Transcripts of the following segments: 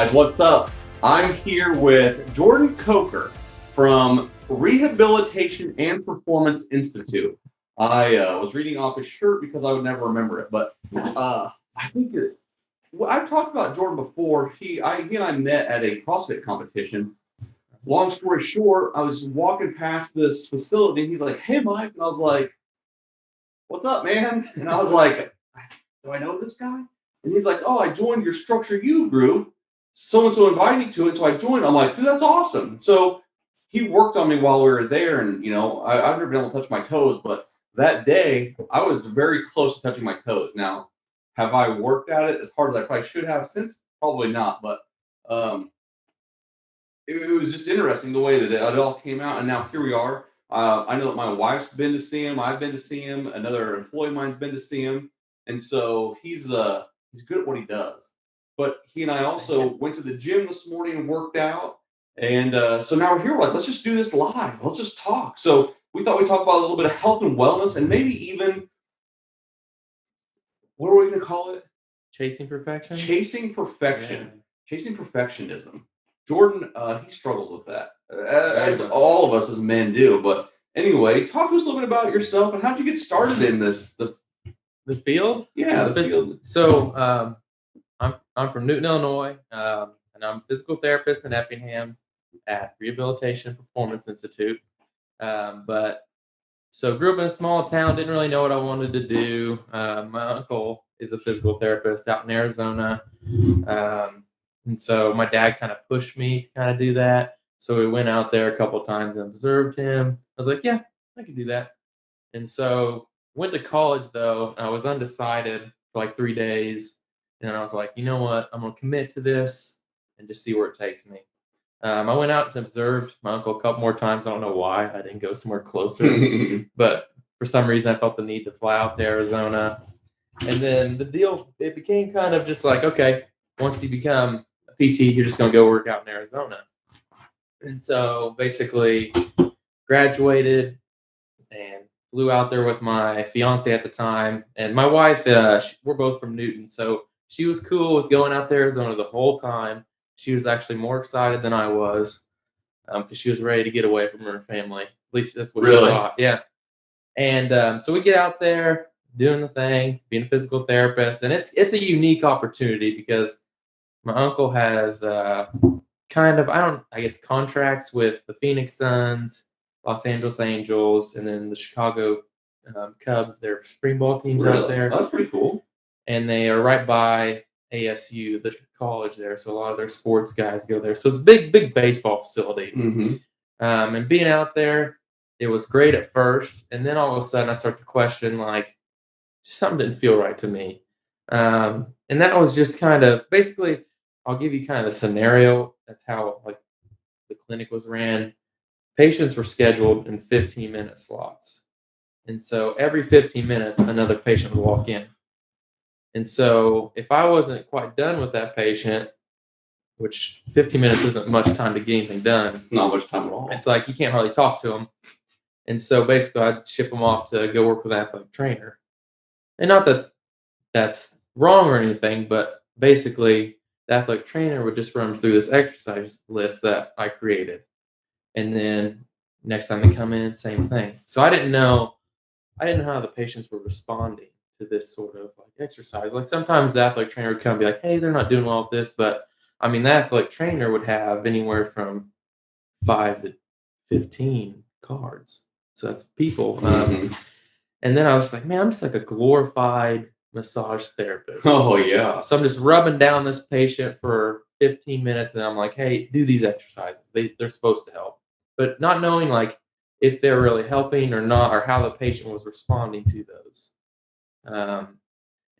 guys, what's up? I'm here with Jordan Kocher from Rehabilitation and Performance Institute. I was reading off his shirt because I would never remember it, but I think I've talked about Jordan before. He and I met at a CrossFit competition. Long story short, I was walking past this facility, and he's like, "Hey, Mike," and I was like, "What's up, man?" And I was like, "Do I know this guy?" And he's like, "Oh, I joined your Structure U group. So-and-so invited me to it, so I joined." I'm like, "Dude, that's awesome." So he worked on me while we were there, and I've never been able to touch my toes, but that day I was very close to touching my toes. Now, have I worked at it as hard as I probably should have since? Probably not, but it was just interesting the way that it all came out, and now here we are. I know that my wife's been to see him. I've been to see him. Another employee of mine's been to see him, and so he's good at what he does. But he and I also went to the gym this morning and worked out, and so now we're here. We're like, let's just do this live. Let's just talk. So we thought we'd talk about a little bit of health and wellness, and maybe even what are we going to call it? Chasing perfection. Chasing perfection. Yeah. Chasing perfectionism. Jordan, he struggles with that, as all of us as men do. But anyway, talk to us a little bit about yourself and how'd you get started in this? The field? Yeah, the field. So I'm from Newton, Illinois, and I'm a physical therapist in Effingham at Rehabilitation and Performance Institute. So grew up in a small town, didn't really know what I wanted to do. My uncle is a physical therapist out in Arizona. And so my dad kind of pushed me to kind of do that. So we went out there a couple of times and observed him. I was like, yeah, I can do that. And so went to college, though. I was undecided for like 3 days. And I was like, you know what? I'm going to commit to this and just see where it takes me. I went out and observed my uncle a couple more times. I don't know why. I didn't go somewhere closer. But for some reason, I felt the need to fly out to Arizona. And then it became kind of just like, okay, once you become a PT, you're just going to go work out in Arizona. And so basically graduated and flew out there with my fiance at the time. And my wife, we're both from Newton. So she was cool with going out to Arizona the whole time. She was actually more excited than I was because she was ready to get away from her family. At least that's what she thought. Yeah. And so we get out there doing the thing, being a physical therapist. And it's a unique opportunity because my uncle has contracts with the Phoenix Suns, Los Angeles Angels, and then the Chicago Cubs. Their spring ball teams out there. That's pretty cool. And they are right by ASU, the college there. So a lot of their sports guys go there. So it's a big baseball facility. Mm-hmm. And being out there, it was great at first. And then all of a sudden I start to question, like, something didn't feel right to me. And that was just kind of, basically, I'll give you kind of the scenario. That's how like the clinic was ran. Patients were scheduled in 15-minute slots. And so every 15 minutes, another patient would walk in. And so if I wasn't quite done with that patient, which 15 minutes isn't much time to get anything done. It's not much time at all. It's like you can't hardly talk to them. And so basically I'd ship them off to go work with an athletic trainer. And not that that's wrong or anything, but basically the athletic trainer would just run through this exercise list that I created. And then next time they come in, same thing. So I didn't know how the patients were responding to this sort of like exercise. Like sometimes the athletic trainer would come and be like, hey, they're not doing well with this. But I mean, the athletic trainer would have anywhere from 5 to 15 cards. So that's people. Mm-hmm. And then I was like, man, I'm just like a glorified massage therapist. Oh, yeah. So I'm just rubbing down this patient for 15 minutes. And I'm like, hey, do these exercises. They're supposed to help. But not knowing like if they're really helping or not, or how the patient was responding to those.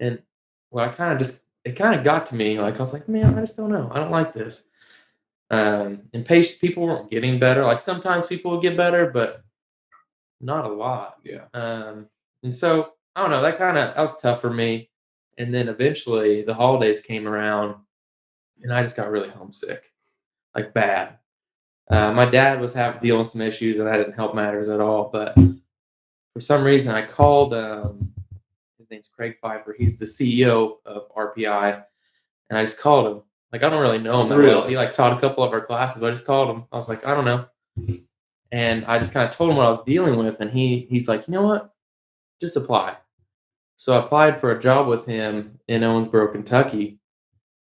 And well, it kind of got to me. Like, I was like, man, I just don't know. I don't like this. And people weren't getting better. Like sometimes people would get better, but not a lot. Yeah. And so I don't know, that was tough for me. And then eventually the holidays came around and I just got really homesick, like bad. My dad was dealing with some issues and that didn't help matters at all. But for some reason I called, his name's Craig Pfeiffer. He's the CEO of RPI. And I just called him. Like, I don't really know him that well. He like taught a couple of our classes. I just called him. I was like, I don't know. And I just kind of told him what I was dealing with. And he's like, you know what? Just apply. So I applied for a job with him in Owensboro, Kentucky.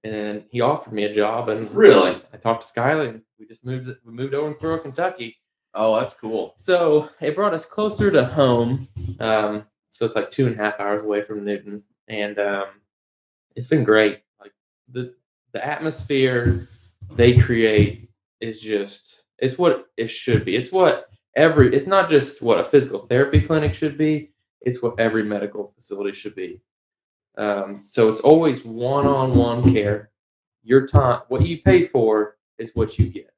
And he offered me a job. And I talked to Skyler, and we moved to Owensboro, Kentucky. Oh, that's cool. So it brought us closer to home. So it's like 2.5 hours away from Newton. And it's been great. Like the atmosphere they create is just, it's what it should be. It's not just what a physical therapy clinic should be. It's what every medical facility should be. So it's always one-on-one care. Your time, what you pay for is what you get.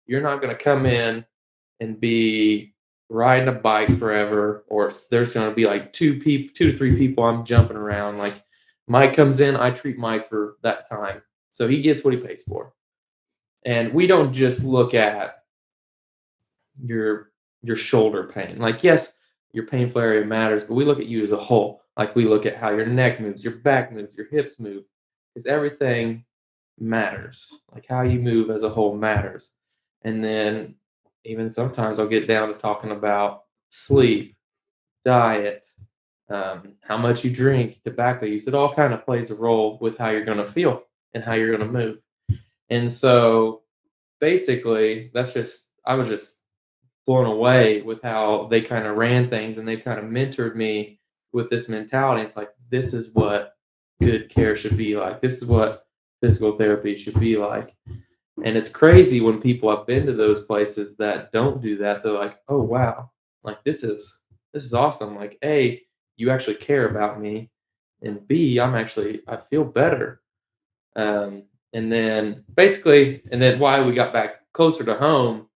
You're not going to come in and be riding a bike forever, or there's going to be like 2 to 3 people I'm jumping around. Like Mike comes in, I treat Mike for that time. So he gets what he pays for. And we don't just look at your shoulder pain. Like, yes, your painful area matters, but we look at you as a whole. Like we look at how your neck moves, your back moves, your hips move. Because everything matters. Like how you move as a whole matters. And then even sometimes I'll get down to talking about sleep, diet, how much you drink, tobacco use. It all kind of plays a role with how you're going to feel and how you're going to move. And so basically, I was just blown away with how they kind of ran things, and they kind of mentored me with this mentality. It's like, this is what good care should be like. This is what physical therapy should be like. And it's crazy when people have been to those places that don't do that. They're like, oh, wow, like this is awesome. Like, A, you actually care about me. And B, I feel better. And then why we got back closer to home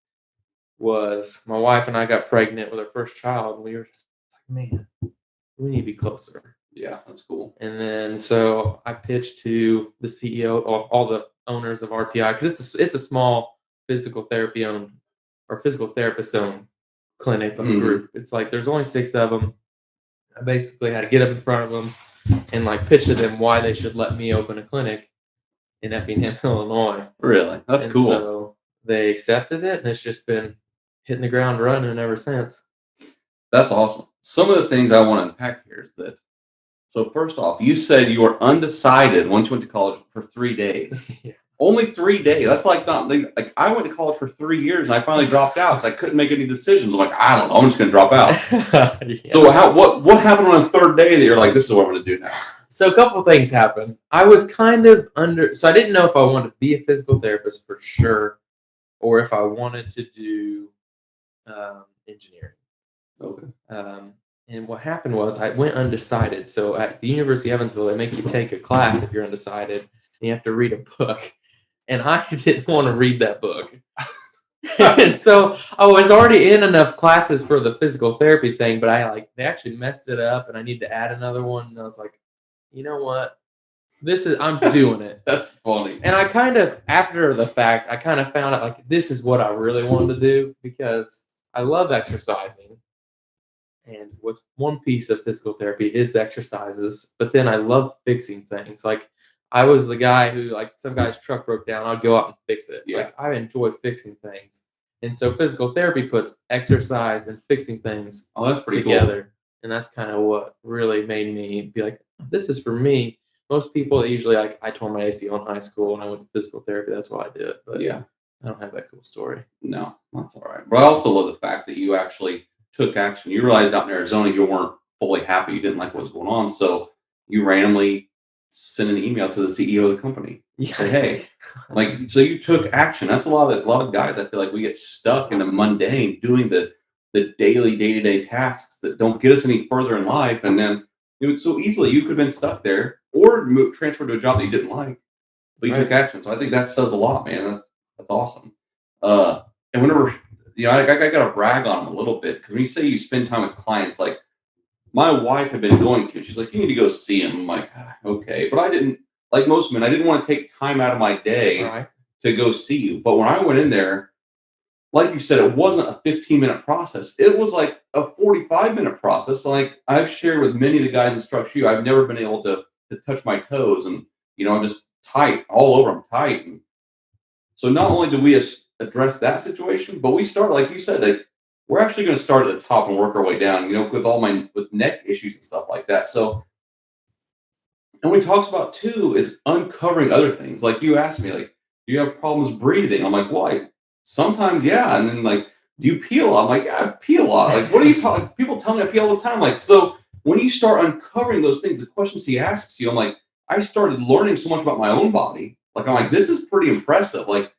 was my wife and I got pregnant with our first child. And we were just like, man, we need to be closer. Yeah, that's cool. And then so I pitched to the CEO, all the owners of RPI, because it's a small physical therapy owned or physical therapist owned clinic group. It's like there's only 6 of them. I basically had to get up in front of them and like pitch to them why they should let me open a clinic in Effingham, Illinois. Really? That's cool. So they accepted it, and it's just been hitting the ground running ever since. That's awesome. Some of the things I want to unpack here is that, so first off, you said you were undecided once you went to college for 3 days. Yeah. Only 3 days. That's like I went to college for 3 years and I finally dropped out because I couldn't make any decisions. I'm like, I don't know, I'm just going to drop out. Yeah. So what happened on the 3rd day that you're like, this is what I'm going to do now? So a couple of things happened. I was kind of so I didn't know if I wanted to be a physical therapist for sure, or if I wanted to do engineering. Okay. And what happened was I went undecided. So at the University of Evansville, they make you take a class if you're undecided, and you have to read a book. And I didn't want to read that book. And so I was already in enough classes for the physical therapy thing, but they actually messed it up, and I need to add another one. And I was like, you know what? I'm doing it. That's funny. And I kind of, after the fact, I kind of found out like this is what I really wanted to do, because I love exercising. And what's one piece of physical therapy is the exercises, but then I love fixing things. Like I was the guy who, like, some guy's truck broke down, I'd go out and fix it. Yeah. Like I enjoy fixing things. And so physical therapy puts exercise and fixing things that's pretty together. Cool. And that's kind of what really made me be like, this is for me. Most people usually, like, I tore my ACL in high school and I went to physical therapy. That's why I did it. But yeah, I don't have that cool story. No, that's all right. But I also love the fact that you actually took action. You realized out in Arizona you weren't fully happy. You didn't like what was going on. So you randomly sent an email to the CEO of the company. Yeah. Say, hey, like, so you took action. That's a lot of guys. I feel like we get stuck in the mundane doing the daily day-to-day tasks that don't get us any further in life. And then so easily you could have been stuck there or transferred to a job that you didn't like, but you took action. So I think that says a lot, man. That's awesome. And whenever, I got to brag on them a little bit, because when you say you spend time with clients, like my wife had been going to, she's like, you need to go see him. I'm like, okay. But I didn't, like most men, I didn't want to take time out of my day to go see you. But when I went in there, like you said, it wasn't a 15-minute process. It was like a 45-minute process. Like I've shared with many of the guys that struck you, I've never been able to touch my toes. And, I'm just tight all over. I'm tight. And so not only do we address that situation, but we start, like you said, like we're actually going to start at the top and work our way down, with neck issues and stuff like that. So, and what he talks about too is uncovering other things. Like you asked me, like, do you have problems breathing? I'm like, well, sometimes, yeah. And then like, do you pee a lot? I'm like, yeah, I pee a lot. Like, what are you talking? People tell me I pee all the time. Like, so when you start uncovering those things, the questions he asks you, I'm like, I started learning so much about my own body. Like, I'm like, this is pretty impressive. Like,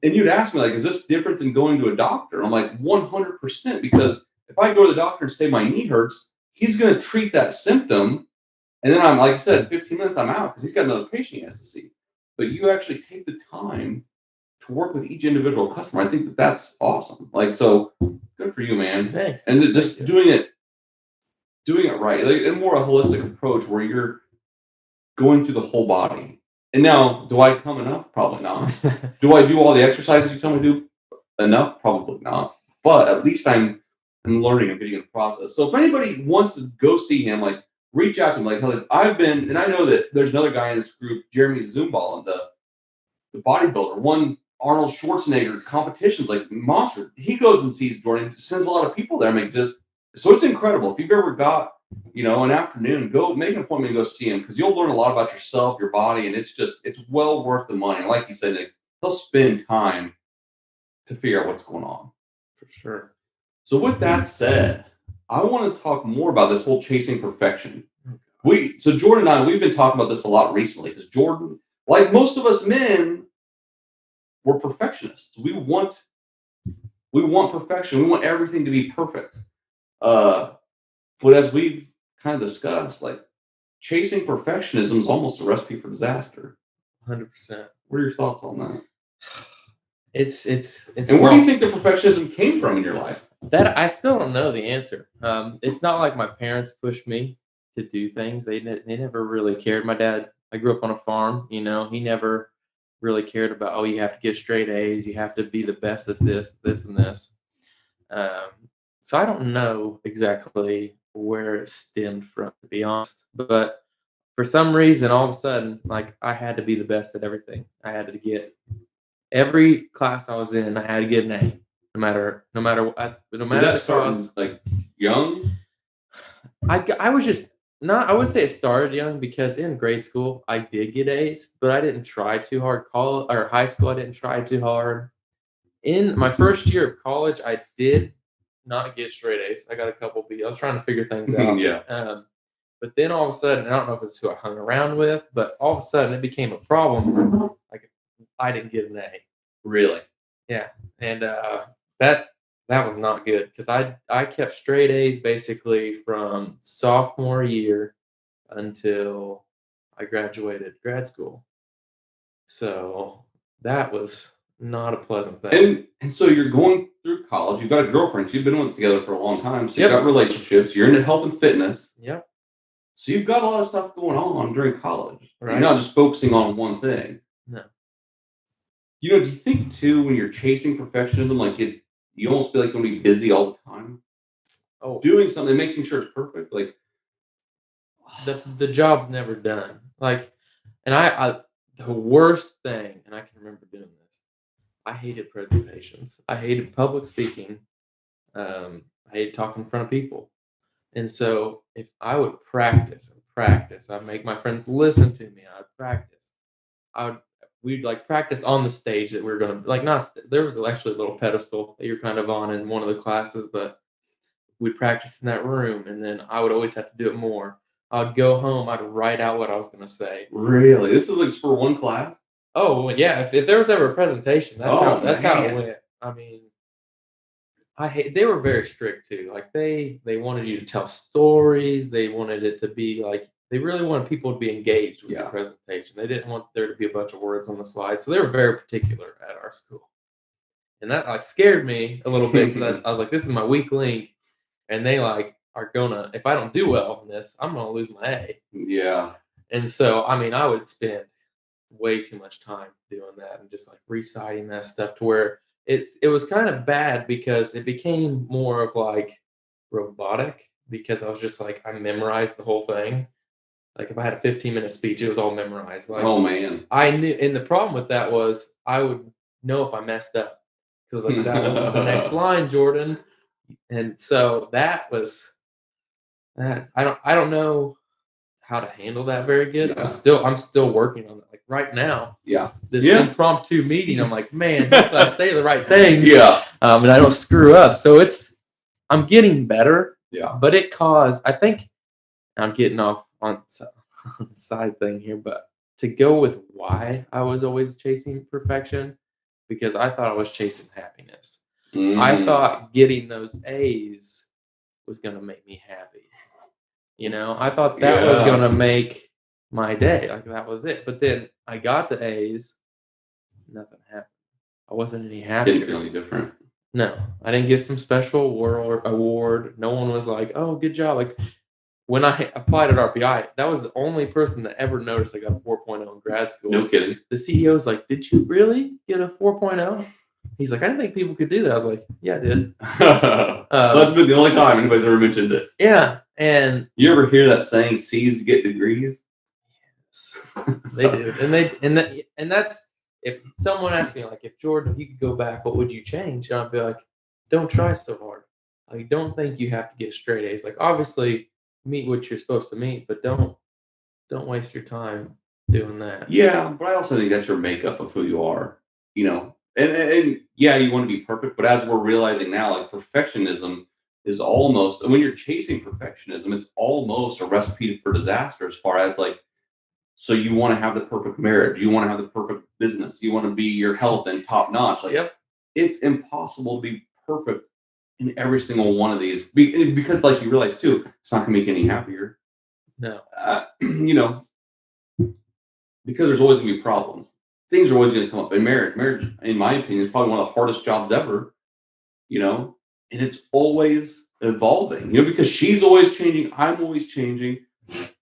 and you'd ask me, like, is this different than going to a doctor? I'm like, 100%. Because if I go to the doctor and say my knee hurts, he's going to treat that symptom. And then I'm, like I said, 15 minutes, I'm out because he's got another patient he has to see. But you actually take the time to work with each individual customer. I think that that's awesome. Like, so good for you, man. Thanks. And just doing it right, like, and more a holistic approach where you're going through the whole body. And now, do I come enough? Probably not. Do I do all the exercises you tell me to do enough? Probably not. But at least I'm learning and getting in the process. So if anybody wants to go see him, like reach out to him. Like I've been, and I know that there's another guy in this group, Jeremy Zumbaugh, the bodybuilder, won Arnold Schwarzenegger competitions like monster. He goes and sees Jordan, sends a lot of people there. I mean, just so it's incredible. If you've ever got an afternoon, go make an appointment and go see him because you'll learn a lot about yourself, your body, and it's well worth the money. And like you said, they'll spend time to figure out what's going on. For sure. So with that said, I want to talk more about this whole chasing perfection. So Jordan and I, we've been talking about this a lot recently because Jordan, like most of us men, we're perfectionists. We want perfection. We want everything to be perfect. But as we've kind of discussed, like chasing perfectionism is almost a recipe for disaster. 100%. What are your thoughts on that? It's and where do you think the perfectionism came from in your life? That I still don't know the answer. It's not like my parents pushed me to do things. They never really cared. My dad, I grew up on a farm. He never really cared about, oh, you have to get straight A's. You have to be the best at this, and this. So I don't know exactly where it stemmed from, to be honest. But for some reason, all of a sudden, like I had to be the best at everything. I had to get every class I was in. I had to get an A, no matter what. No matter Did that the start class. like young? I was just not. I would say it started young because in grade school I did get A's, but I didn't try too hard. College or high school, I didn't try too hard. In my first year of college, I did not get straight A's. I got a couple B. I was trying to figure things out. Yeah. But then all of a sudden, I don't know if it's who I hung around with, but all of a sudden it became a problem. Like I didn't get an A. Really? Yeah, and that was not good because I kept straight A's basically from sophomore year until I graduated grad school. So that was not a pleasant thing. And so you're going through college. You've got a girlfriend. So you've been together for a long time. So Yep. you've got relationships. You're into health and fitness. Yep. So you've got a lot of stuff going on during college. Right. You're not just focusing on one thing. No. Do you think too when you're chasing perfectionism, like you almost feel like you're gonna be busy all the time? Oh, Doing something, making sure it's perfect. Like the job's never done. Like, and I the worst thing, and I can remember doing this. I hated presentations. I hated public speaking. I hated talking in front of people. And so if I would practice and practice, I'd make my friends listen to me. I'd practice. We'd like practice on the stage that we were going to like there was actually a little pedestal that you're kind of on in one of the classes, but we'd practice in that room, and then I would always have to do it more. I'd go home, I'd write out what I was going to say. really, this is like for one class. Oh yeah, if there was ever a presentation, that's how it went. I mean, they were very strict too. Like they wanted you to tell stories. They wanted it to be like they really wanted people to be engaged with the presentation. They didn't want there to be a bunch of words on the slide. So they were very particular at our school. And that like scared me a little bit because I was like, this is my weak link. And they like are gonna, if I don't do well in this, I'm gonna lose my A. Yeah. And so I mean I would spend way too much time doing that and just like reciting that stuff to where it was kind of bad because it became more of like robotic because I was just like I memorized the whole thing Like if I had a 15-minute speech, it was all memorized. Like Oh man. I knew, and the problem with that was I would know if I messed up because like that wasn't the next line, Jordan, and so that was that. I don't know how to handle that very good. Yeah. I'm still working on it. Like right now, Yeah. this Yeah. impromptu meeting, I'm like, man, hopefully I say the right things. Yeah. And I don't screw up. So I'm getting better. Yeah. But I think I'm getting off on the side thing here, but to go with why I was always chasing perfection, because I thought I was chasing happiness. I thought getting those A's was going to make me happy. I thought that was going to make my day. Like that was it. But then I got the A's, nothing happened. I wasn't any happier. Didn't feel any different. No, I didn't get some special award. No one was like, "Oh, good job!" Like when I applied at RPI, that was the only person that ever noticed I got a 4.0 in grad school. No kidding. The CEO's like, "Did you really get a 4.0?" He's like, "I didn't think people could do that." I was like, "Yeah, I did." So that's been the only time anybody's ever mentioned it. Yeah, and you ever hear that saying, "C's to get degrees"? Yes, they do, and that's if someone asked me like, if Jordan, if you could go back, what would you change? And I'd be like, don't try so hard. Like, don't think you have to get straight A's. Like, obviously, meet what you're supposed to meet, but don't waste your time doing that. Yeah, but I also think that's your makeup of who you are. And yeah, you want to be perfect, but as we're realizing now, like perfectionism is almost, and when you're chasing perfectionism, it's almost a recipe for disaster as far as like, so you want to have the perfect marriage, you want to have the perfect business, you want to be your health and top notch. Like, Yep. It's impossible to be perfect in every single one of these because, like you realize too, it's not going to make you any happier. No. Because there's always going to be problems. Things are always going to come up in marriage. Marriage, in my opinion, is probably one of the hardest jobs ever. And it's always evolving. Because she's always changing, I'm always changing.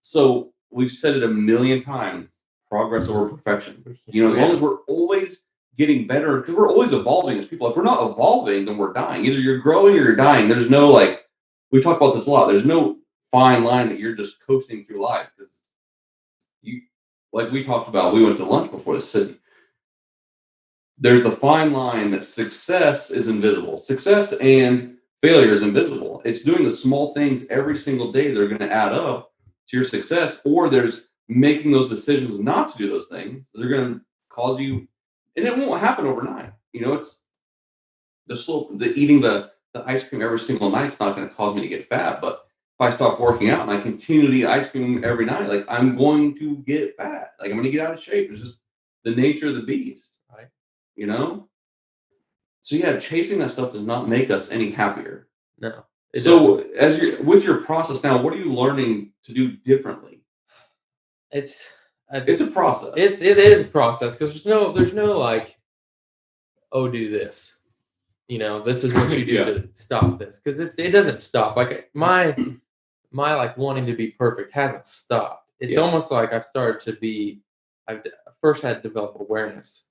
So we've said it a million times: progress over perfection. As long as we're always getting better, because we're always evolving as people. If we're not evolving, then we're dying. Either you're growing or you're dying. There's no we talk about this a lot. There's no fine line that you're just coasting through life, because like we talked about, we went to lunch before this city. There's the fine line that success is invisible. Success and failure is invisible. It's doing the small things every single day that are going to add up to your success, or there's making those decisions not to do those things. They're going to cause you, and it won't happen overnight. It's the slope, the eating the ice cream every single night. It's not going to cause me to get fat, but if I stop working out and I continue to eat ice cream every night, like I'm going to get fat. Like I'm going to get out of shape. It's just the nature of the beast, right? So yeah, chasing that stuff does not make us any happier. No. So with your process now, what are you learning to do differently? It's a process. It is a process, because there's no like, oh, do this. This is what you do to stop this, because it doesn't stop. Like my like wanting to be perfect hasn't stopped. It's almost like I've started to be. I've first had to develop awareness,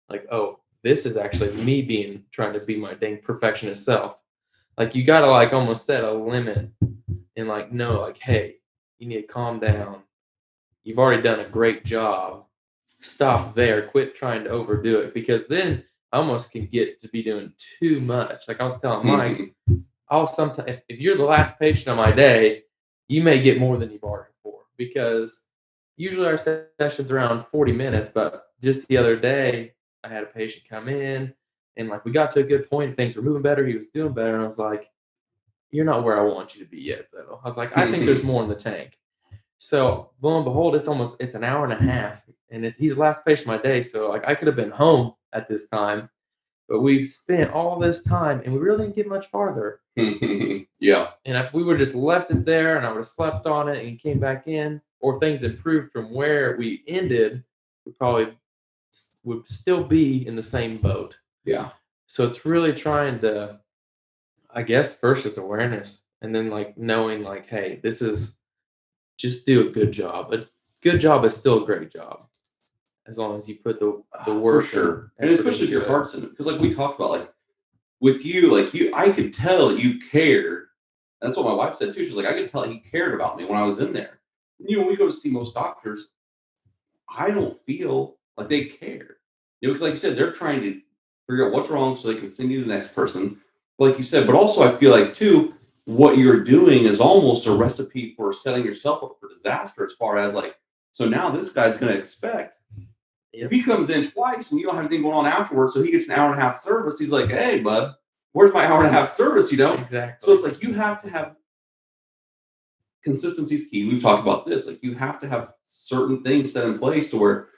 like, oh, this is actually me trying to be my dang perfectionist self. Like you gotta like almost set a limit and like know like, hey, you need to calm down. You've already done a great job. Stop there. Quit trying to overdo it, because then I almost can get to be doing too much. Like I was telling Mike, I'll sometimes, if you're the last patient of my day, you may get more than you bargained for, because usually our session's around 40 minutes, but just the other day I had a patient come in and like we got to a good point, things were moving better, he was doing better, and I was like, you're not where I want you to be yet though. I was like, I think there's more in the tank. So lo and behold, it's an hour and a half, and he's the last patient of my day. So like I could have been home at this time, but we've spent all this time and we really didn't get much farther. Yeah. And if we would just left it there and I would have slept on it and came back in, or things improved from where we ended, we probably would still be in the same boat. Yeah. So it's really trying to, I guess, first is awareness, and then like knowing like, hey, this is, just do a good job. A good job is still a great job, as long as you put the work. For sure. And especially if your heart's in it. Because like we talked about, like with you, I could tell you cared. And that's what my wife said too. She's like, I could tell he cared about me when I was in there. When we go to see most doctors, I don't feel like they care. Because like you said, they're trying to figure out what's wrong so they can send you to the next person. Like you said, but also I feel like too, what you're doing is almost a recipe for setting yourself up for disaster as far as like, so now this guy's gonna expect if he comes in twice and you don't have anything going on afterwards, so he gets an hour and a half service, he's like, hey bud, where's my hour and a half service, Exactly. So it's like you have to have consistency is key. We've talked about this. Like you have to have certain things set in place to where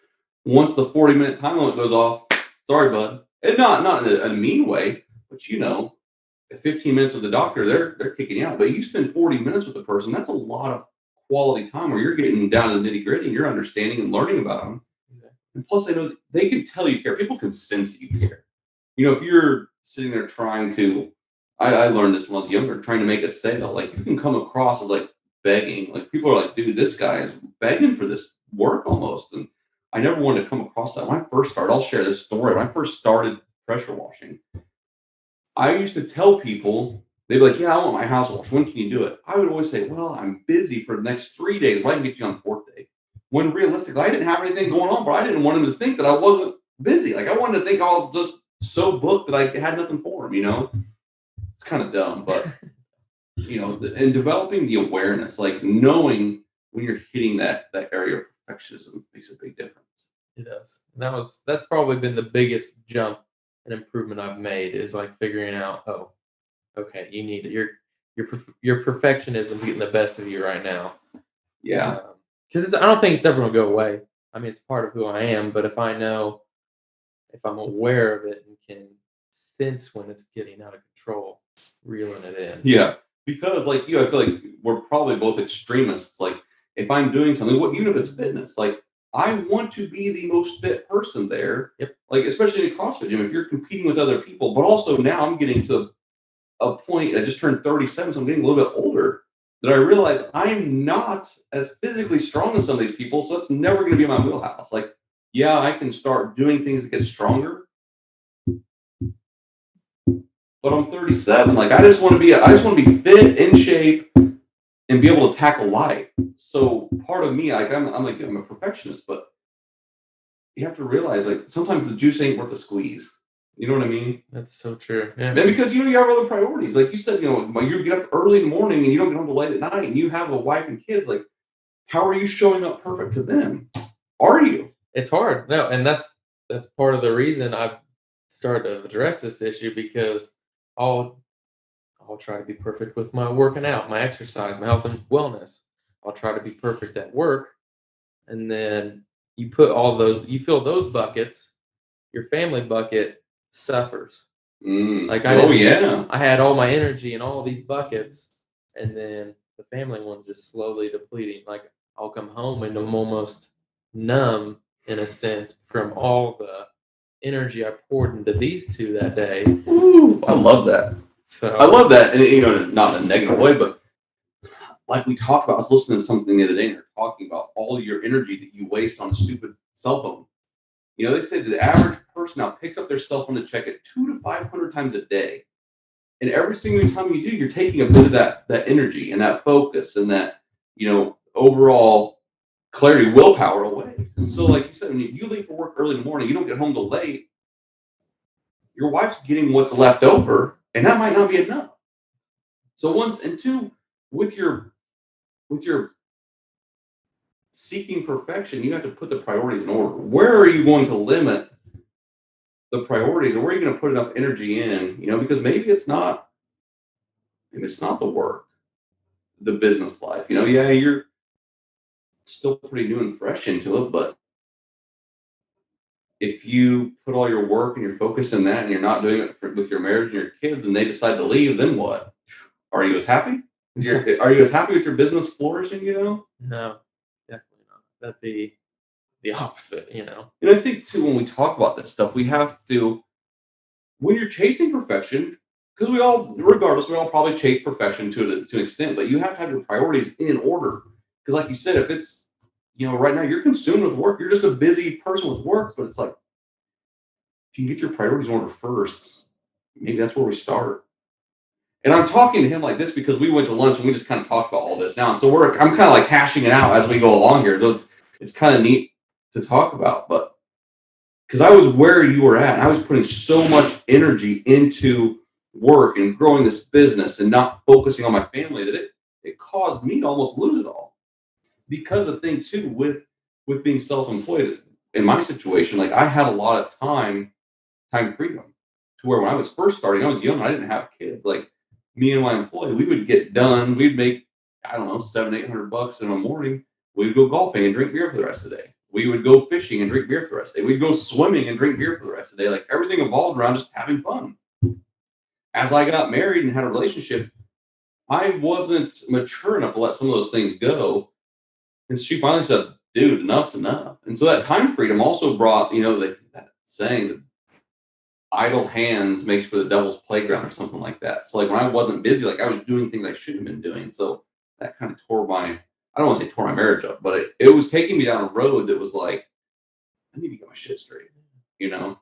once the 40-minute time limit goes off, sorry, bud. And not in a mean way, but at 15 minutes with the doctor, they're kicking you out. But you spend 40 minutes with the person, that's a lot of quality time where you're getting down to the nitty-gritty and you're understanding and learning about them. And plus, I know they can tell you care. People can sense that you care. If you're sitting there trying to, I learned this when I was younger, trying to make a sale, like you can come across as like begging. Like people are like, dude, this guy is begging for this work almost. And I never wanted to come across that. When I first started, I'll share this story. When I first started pressure washing, I used to tell people, they'd be like, yeah, I want my house washed. When can you do it? I would always say, well, I'm busy for the next 3 days, but I can get you on the fourth day. When realistically, I didn't have anything going on, but I didn't want him to think that I wasn't busy. Like I wanted to think I was just so booked that I had nothing for him. It's kind of dumb, but and developing the awareness, like knowing when you're hitting that area of perfectionism makes a big difference. It does. That's probably been the biggest jump and improvement I've made is like figuring out, oh, okay, you need your perfectionism getting the best of you right now. Yeah. Because I don't think it's ever gonna go away. I mean, it's part of who I am. But if I'm aware of it and can sense when it's getting out of control, reeling it in. Yeah. Because like you, I feel like we're probably both extremists. Like if I'm doing something, even if it's fitness, like I want to be the most fit person there. Yep. Like especially in a CrossFit gym, if you're competing with other people, but also now I'm getting to a point. I just turned 37, so I'm getting a little bit older. That I realize I'm not as physically strong as some of these people, so it's never going to be in my wheelhouse. Like, yeah, I can start doing things to get stronger, but I'm 37. Like, I just want to be fit, in shape, and be able to tackle life. So part of me, like, I'm a perfectionist, but you have to realize, like, sometimes the juice ain't worth the squeeze. You know what I mean? That's so true. Yeah. And because you have other priorities, like you said, you get up early in the morning and you don't get home till late at night, and you have a wife and kids. Like, how are you showing up perfect to them? Are you? It's hard. No, and that's part of the reason I've started to address this issue because I'll try to be perfect with my working out, my exercise, my health and wellness. I'll try to be perfect at work, and then you fill those buckets, your family bucket suffers. Like I had all my energy in all these buckets, and then the family one's just slowly depleting. Like I'll come home and I'm almost numb in a sense from all the energy I poured into these two that day. Ooh, I love that. So I love that, and not in a negative way, but like we talked about, I was listening to something the other day, and they're talking about all your energy that you waste on a stupid cell phone. They say the average person now picks up their cell phone to check it 200 to 500 times a day. And every single time you do, you're taking a bit of that energy and that focus and that, overall clarity, willpower away. And so, like you said, when you leave for work early in the morning, you don't get home till late, your wife's getting what's left over, and that might not be enough. So two, with your seeking perfection, you have to put the priorities in order. Where are you going to limit the priorities, or where are you going to put enough energy in? Because maybe it's not the work, the business life. Yeah, you're still pretty new and fresh into it, but if you put all your work and your focus in that, and you're not doing it with your marriage and your kids, and they decide to leave, then what? Are you as happy? Are you as happy with your business flourishing? No, definitely not. That'd be the opposite. And I think too, when we talk about this stuff, we have to, when you're chasing perfection, because we all probably chase perfection to an extent, but you have to have your priorities in order. Because like you said, if it's, right now you're consumed with work, you're just a busy person with work, but it's like, if you can get your priorities in order first, maybe that's where we start. And I'm talking to him like this because we went to lunch and we just kind of talked about all this now. And so I'm kind of like hashing it out as we go along here. So it's kind of neat to talk about. But because I was where you were at, and I was putting so much energy into work and growing this business and not focusing on my family that it caused me to almost lose it all. Because the thing too with being self-employed in my situation, like I had a lot of time freedom to where when I was first starting, I was young, I didn't have kids. Like me and my employee, we would get done, we'd make, I don't know, $700-800 in a morning. We'd go golfing and drink beer for the rest of the day. We would go fishing and drink beer for the rest of the day. We'd go swimming and drink beer for the rest of the day. Like everything evolved around just having fun. As I got married and had a relationship, I wasn't mature enough to let some of those things go. And she finally said, dude, enough's enough. And so that time freedom also brought, that saying that idle hands makes for the devil's playground or something like that. So like when I wasn't busy, like I was doing things I shouldn't have been doing. So that kind of I don't want to say tore my marriage up, but it was taking me down a road that was like, I need to get my shit straight, you know?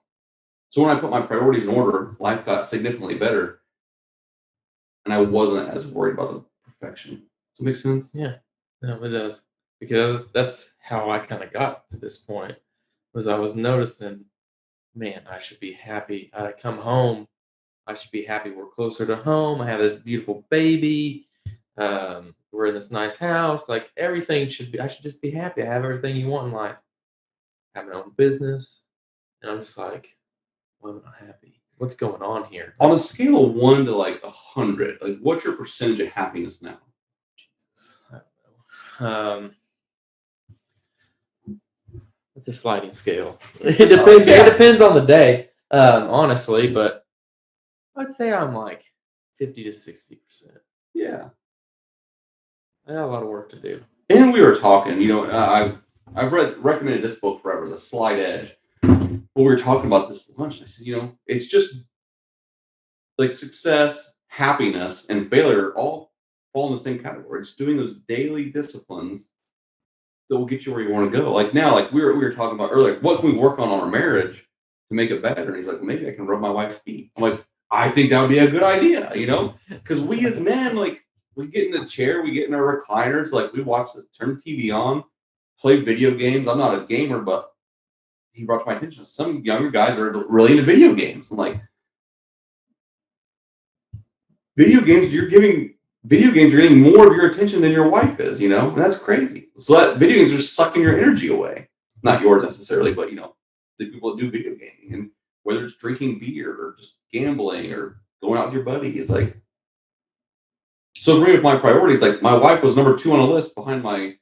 So when I put my priorities in order, life got significantly better. And I wasn't as worried about the perfection. Does that make sense? Yeah, no, it does. Because that's how I kind of got to this point. Was I was noticing, man, I should be happy. I come home, I should be happy. We're closer to home. I have this beautiful baby. We're in this nice house. Like everything should be. I should just be happy. I have everything you want in life. Have my own business, and I'm just like, why am I not happy? What's going on here? On a scale of 1 to like 100, like what's your percentage of happiness now? Jesus, I don't know. It's a sliding scale. It depends. Yeah. It depends on the day, honestly. But I'd say I'm like 50 to 60%. Yeah. I got a lot of work to do. And we were talking, I've recommended this book forever, The Slight Edge. But we were talking about this at lunch. I said, it's just like success, happiness, and failure all fall in the same category. It's doing those daily disciplines that will get you where you want to go. Like now, like we were talking about earlier, what can we work on our marriage to make it better? And he's like, well, maybe I can rub my wife's feet. I'm like, I think that would be a good idea, because we as men, like, we get in the chair, we get in our recliners, like we turn the TV on, play video games. I'm not a gamer, but he brought to my attention some younger guys are really into video games. And like video games are getting more of your attention than your wife is, and that's crazy. So that video games are sucking your energy away. Not yours necessarily, but the people that do video gaming, and whether it's drinking beer or just gambling or going out with your buddies, like. So for me, with my priorities, like my wife was number 2 on the list behind my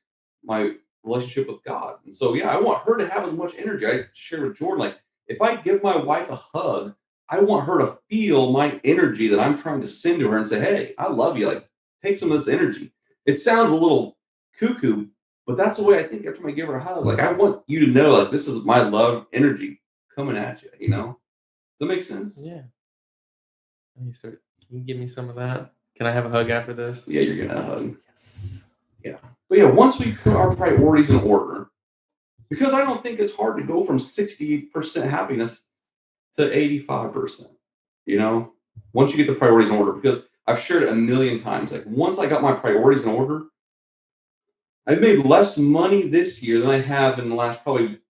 relationship with God. And so yeah, I want her to have as much energy. I shared with Jordan, like if I give my wife a hug, I want her to feel my energy that I'm trying to send to her and say, hey, I love you. Like take some of this energy. It sounds a little cuckoo, but that's the way I think every time I give her a hug. Like I want you to know, like this is my love energy coming at you. Does that make sense? Yeah. Can you give me some of that? Can I have a hug after this? Yeah, you're gonna hug. Yes. Yeah. But yeah, once we put our priorities in order, because I don't think it's hard to go from 60% happiness to 85%. Once you get the priorities in order, because I've shared it a million times. Like once I got my priorities in order, I've made less money this year than I have in the last probably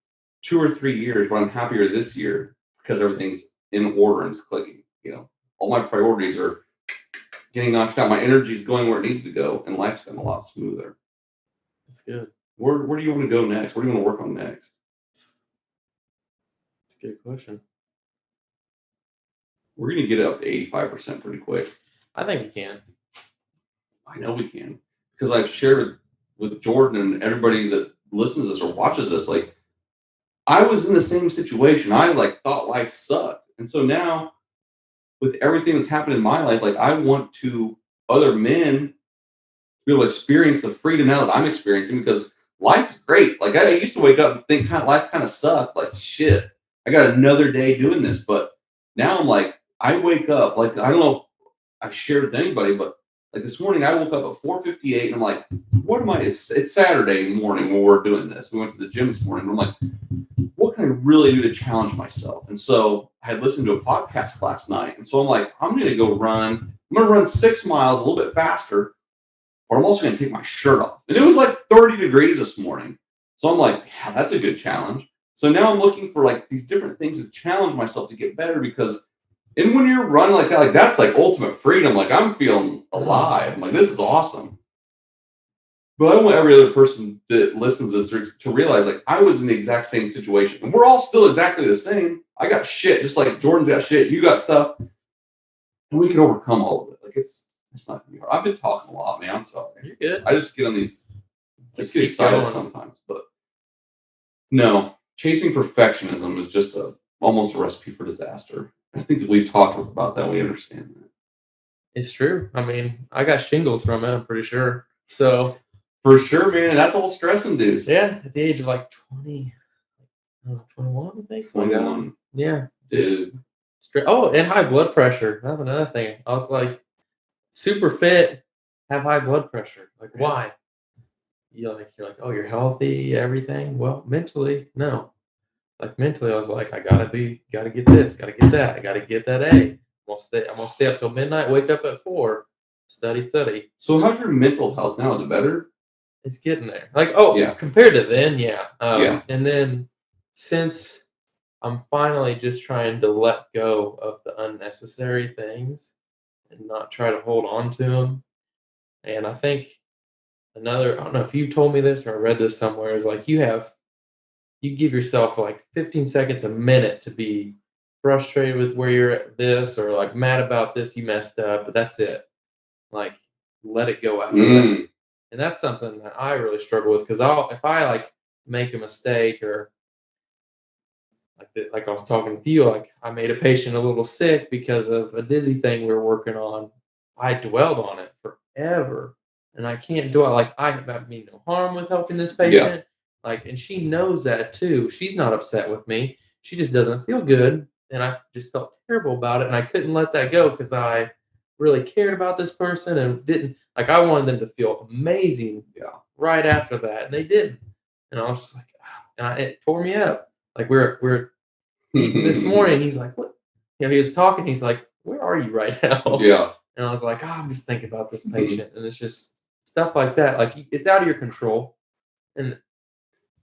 2 or 3 years, but I'm happier this year because everything's in order and it's clicking. All my priorities are getting notched out. My energy's going where it needs to go, and life's gotten a lot smoother. That's good. Where do you want to go next? What do you want to work on next? That's a good question. We're going to get it up to 85% pretty quick. I think we can. I know we can, because I've shared with Jordan and everybody that listens to this or watches this, like I was in the same situation. I like thought life sucked. And so now with everything that's happened in my life, like I want to other men be able to experience the freedom now that I'm experiencing, because life's great. Like I used to wake up and think life kind of sucked. Like shit, I got another day doing this. But now I'm like, I wake up, like I don't know if I shared with anybody, but like this morning I woke up at 4:58 and I'm like, what am I? It's Saturday morning when we're doing this. We went to the gym this morning. And I'm like, what can I really do to challenge myself? And so I had listened to a podcast last night. And so I'm like, I'm going to go run. I'm I'm going to run 6 miles a little bit faster, but I'm also going to take my shirt off. And it was like 30 degrees this morning. So I'm like, yeah, that's a good challenge. So now I'm looking for like these different things to challenge myself to get better, because and when you're running like that, like that's like ultimate freedom. Like I'm feeling alive. I'm like, this is awesome. But I want every other person that listens to this to realize, like, I was in the exact same situation. And we're all still exactly the same. I got shit, just like Jordan's got shit. You got stuff. And we can overcome all of it. Like, it's not going to be hard. I've been talking a lot, man. I'm sorry. You're good. I just get on these, just get excited sometimes. But no, chasing perfectionism is just almost a recipe for disaster. I think that we've talked about that. We understand that. It's true. I mean, I got shingles from it, I'm pretty sure. So for sure, man. That's all stress induced. Yeah, at the age of like 20, 21, I think. 21. Yeah. Dude. Oh, and high blood pressure. That's another thing. I was like super fit, have high blood pressure. Like, why? You're like, oh, you're healthy, everything. Well, mentally, no. Like mentally, I was like, I gotta get this, gotta get that, I gotta get that A. I'm gonna stay up till midnight, wake up at 4, study. So how's your mental health now? Is it better? It's getting there. Like, oh, yeah. Compared to then, yeah. Yeah. And then since I'm finally just trying to let go of the unnecessary things and not try to hold on to them. And I think I don't know if you told me this or I read this somewhere, is like you give yourself like 15 seconds a minute to be frustrated with where you're at this, or like mad about this, you messed up, but that's it. Like, let it go after that. And that's something that I really struggle with, because if I like make a mistake, or like I was talking with you, like I made a patient a little sick because of a dizzy thing we were working on. I dwelled on it forever, and I can't dwell. Like I mean no harm with helping this patient. Yeah. Like, and she knows that too. She's not upset with me. She just doesn't feel good, and I just felt terrible about it, and I couldn't let that go because I really cared about this person and didn't like. I wanted them to feel amazing. Yeah. Right after that, and they didn't, and I was just like, and it tore me up. Like we're this morning, he's like, what? You know, he was talking. He's like, where are you right now? Yeah. And I was like, I'm just thinking about this patient, and it's just stuff like that. Like it's out of your control, and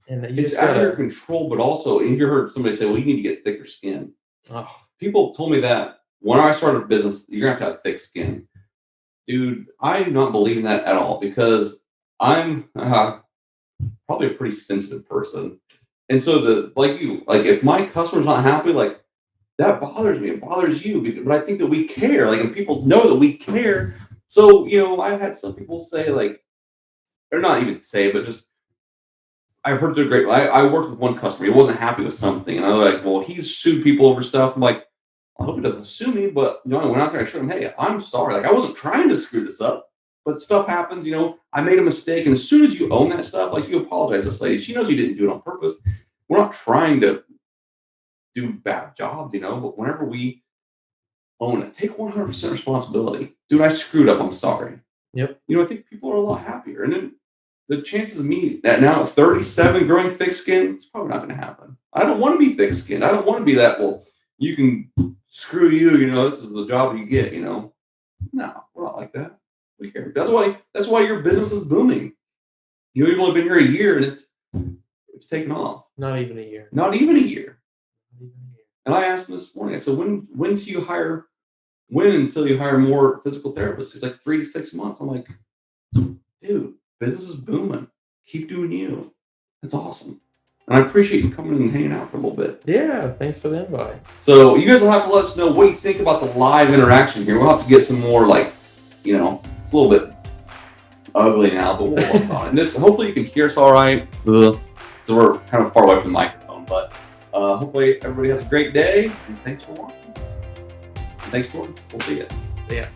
it's out of your control. But also, you heard somebody say, well, you need to get thicker skin. Oh. People told me that when I started a business, you're gonna have to have thick skin. Dude, I do not believe in that at all, because I'm probably a pretty sensitive person. And so if my customer's not happy, like that bothers me. It bothers you, but I think that we care. Like, and people know that we care. So, I've had some people say, like, or not even say, but just I've heard they're great. I worked with one customer. He wasn't happy with something, and I was like, well, he's sued people over stuff. I'm like, I hope he doesn't sue me, but I went out there and I showed him, hey, I'm sorry. Like, I wasn't trying to screw this up, but stuff happens. I made a mistake, and as soon as you own that stuff, like, you apologize to this lady. She knows you didn't do it on purpose. We're not trying to do bad jobs, but whenever we own it, take 100% responsibility. Dude, I screwed up. I'm sorry. Yep. I think people are a lot happier, and then the chances of me now at 37 growing thick skin, it's probably not going to happen. I don't want to be thick skinned. I don't want to be that. Well, you can screw you. This is the job you get. No, we're not like that. We care. That's why your business is booming. You've only been here a year, and it's taken off. Not even a year. Not even a year. And I asked him this morning. I said, when until you hire more physical therapists? He's like 3 to 6 months. I'm like, dude, business is booming. Keep doing you. That's awesome. And I appreciate you coming and hanging out for a little bit. Yeah, thanks for the invite. So you guys will have to let us know what you think about the live interaction here. We'll have to get some more, like, it's a little bit ugly now, but we'll work on it. And hopefully you can hear us all right. So we're kind of far away from the microphone, but hopefully everybody has a great day, and thanks for watching. Thanks, Jordan. We'll see you. See ya.